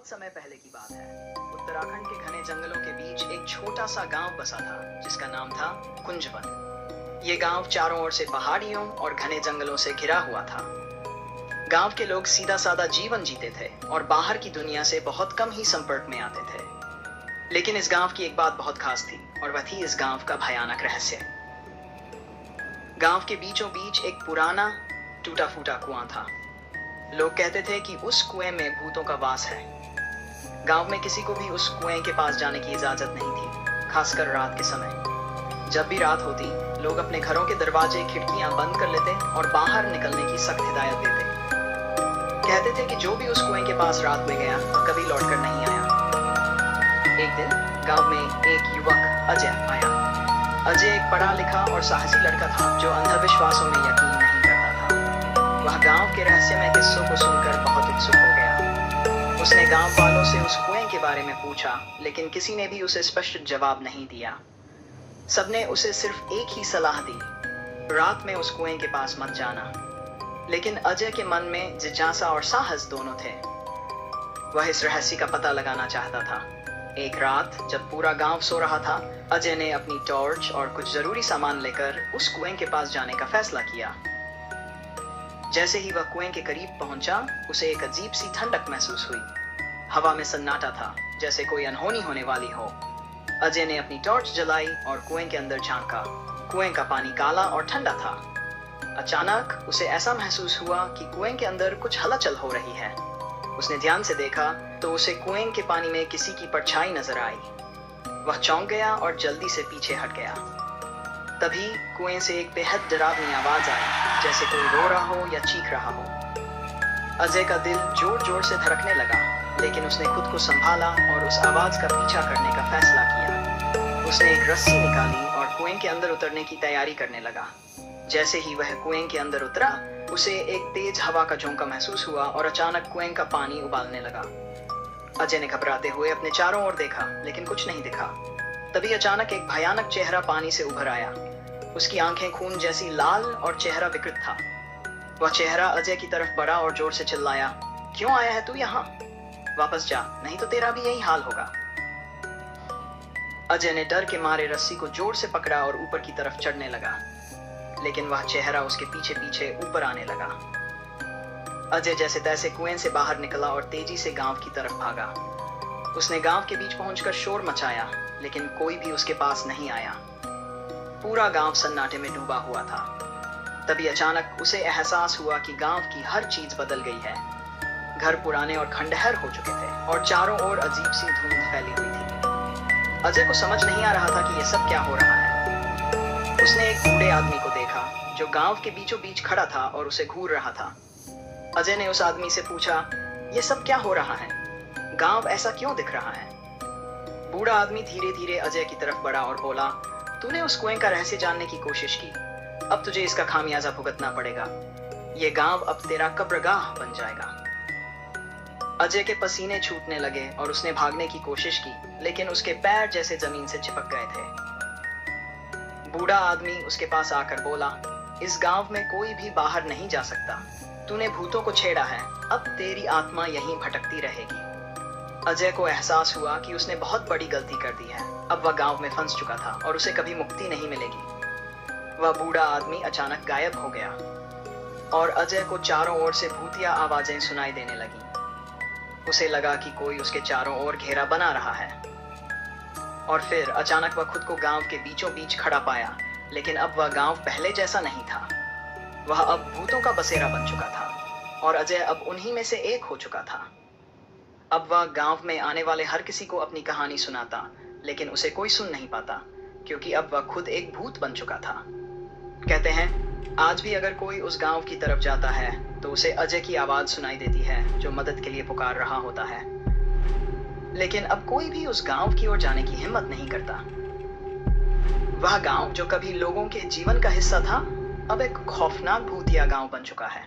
बहुत समय पहले की बात है। उत्तराखंड के घने जंगलों के बीच एक छोटा सा गांव बसा था जिसका नाम था कुंजवन। ये गांव चारों ओर से पहाड़ियों और घने जंगलों से घिरा हुआ था। गांव के लोग सीधा साधा जीवन जीते थे और बाहर की दुनिया से बहुत कम ही संपर्क में आते थे। लेकिन इस गांव की एक बात बहुत खास थी और वह थी इस गांव का भयानक रहस्य। गांव के बीचों बीच एक पुराना टूटा फूटा कुआं था। लोग कहते थे कि उस कुएं में भूतों का वास है। गांव में किसी को भी उस कुएं के पास जाने की इजाजत नहीं थी, खासकर रात के समय। जब भी रात होती, लोग अपने घरों के दरवाजे खिड़कियां बंद कर लेते और बाहर निकलने की सख्त हिदायत देते। कहते थे कि जो भी उस कुएं के पास रात में गया वह कभी लौटकर नहीं आया। एक दिन गांव में एक युवक अजय आया। अजय एक पढ़ा लिखा और साहसी लड़का था जो अंधविश्वासों में यकीन नहीं करता था। वह गांव के रहस्यमय किस्सों को सुनकर बहुत उत्सुक हो गया। उसने गांव वालों से उस कुएं के बारे में पूछा, लेकिन किसी ने भी उसे स्पष्ट जवाब नहीं दिया। सबने उसे सिर्फ एक ही सलाह दी, रात में उस कुएं के पास मत जाना। लेकिन अजय के मन में जिज्ञासा और साहस दोनों थे। वह इस रहस्य का पता लगाना चाहता था। एक रात जब पूरा गांव सो रहा था, अजय ने अपनी टॉर्च और कुछ जरूरी सामान लेकर उस कुएं के पास जाने का फैसला किया। जैसे ही वह कुएं के करीब पहुंचा, उसे एक अजीब सी ठंडक महसूस हुई। हवा में सन्नाटा था, जैसे कोई अनहोनी होने वाली हो। अजय ने अपनी टॉर्च जलाई और कुएं के अंदर झांका। कुएं का पानी काला और ठंडा था। अचानक उसे ऐसा महसूस हुआ कि कुएं के अंदर कुछ हलचल हो रही है। उसने ध्यान से देखा तो उसे कुएं के पानी में किसी की परछाई नजर आई। वह चौंक गया और जल्दी से पीछे हट गया। तभी कुएं से एक बेहद डरावनी आवाज आई, जैसे कोई रो रहा हो या चीख रहा हो। अजय का दिल जोर जोर से धड़कने लगा, लेकिन उसने खुद को संभाला और उस आवाज का पीछा करने का फैसला किया। उसने एक रस्सी निकाली और कुएं के अंदर उतरने की तैयारी करने लगा। जैसे ही वह कुएं के अंदर उतरा, उसे एक तेज हवा का झोंका महसूस हुआ और अचानक कुएं का पानी उबालने लगा। अजय ने घबराते हुए अपने चारों ओर देखा, लेकिन कुछ नहीं दिखा। तभी अचानक एक भयानक चेहरा पानी से उभर आया। उसकी आंखें खून जैसी लाल और चेहरा विकृत था। वह चेहरा अजय की तरफ बढ़ा और जोर से चिल्लाया, क्यों आया है तू यहाँ? वापस जा, नहीं तो तेरा भी यही हाल होगा। अजय ने डर के मारे रस्सी को जोर से पकड़ा और ऊपर की तरफ चढ़ने लगा, लेकिन वह चेहरा उसके पीछे पीछे ऊपर आने लगा। अजय जैसे तैसे कुएं से बाहर निकला और तेजी से गांव की तरफ भागा। उसने गांव के बीच पहुंचकर शोर मचाया, लेकिन कोई भी उसके पास नहीं आया। पूरा गांव सन्नाटे में डूबा हुआ था। तभी अचानक उसे एहसास हुआ कि गांव की हर चीज बदल गई है। घर पुराने और खंडहर हो चुके थे और चारों ओर अजीब सी धुंध फैली हुई थी। अजय को समझ नहीं आ रहा था कि यह सब क्या हो रहा है। उसने एक बूढ़े आदमी को देखा जो गांव के बीचों बीच खड़ा था और उसे घूर रहा था। अजय ने उस आदमी से पूछा, यह सब क्या हो रहा है? गांव ऐसा क्यों दिख रहा है? बूढ़ा आदमी धीरे धीरे अजय की तरफ बढ़ा और बोला, तूने उस कुएं का रहस्य जानने की कोशिश की, अब तुझे इसका खामियाजा भुगतना पड़ेगा। यह गांव अब तेरा कब्रगाह बन जाएगा। अजय के पसीने छूटने लगे और उसने भागने की कोशिश की, लेकिन उसके पैर जैसे जमीन से चिपक गए थे। बूढ़ा आदमी उसके पास आकर बोला, इस गांव में कोई भी बाहर नहीं जा सकता। तूने भूतों को छेड़ा है, अब तेरी आत्मा यहीं भटकती रहेगी। अजय को एहसास हुआ कि उसने बहुत बड़ी गलती कर दी है। अब वह गांव में फंस चुका था और उसे कभी मुक्ति नहीं मिलेगी। वह बूढ़ा आदमी अचानक गायब हो गया और अजय को चारों ओर से भूतिया आवाजें सुनाई देने लगी। उसे लगा कि कोई उसके चारों ओर घेरा बना रहा है। और फिर अचानक वह खुद को गांव के बीचों बीच खड़ा पाया, लेकिन अब वह गांव पहले जैसा नहीं था। वह अब भूतों का बसेरा बन चुका था और अजय अब उन्हीं में से एक हो चुका था। अब वह गांव में आने वाले हर किसी को अपनी कहानी सुनाता, लेकिन उसे कोई सुन नहीं पाता, क्योंकि अब वह खुद एक भूत बन चुका था। कहते हैं, आज भी अगर कोई उस गांव की तरफ जाता है तो उसे अजय की आवाज सुनाई देती है जो मदद के लिए पुकार रहा होता है। लेकिन अब कोई भी उस गांव की ओर जाने की हिम्मत नहीं करता। वह गांव जो कभी लोगों के जीवन का हिस्सा था, अब एक खौफनाक भूतिया गांव बन चुका है।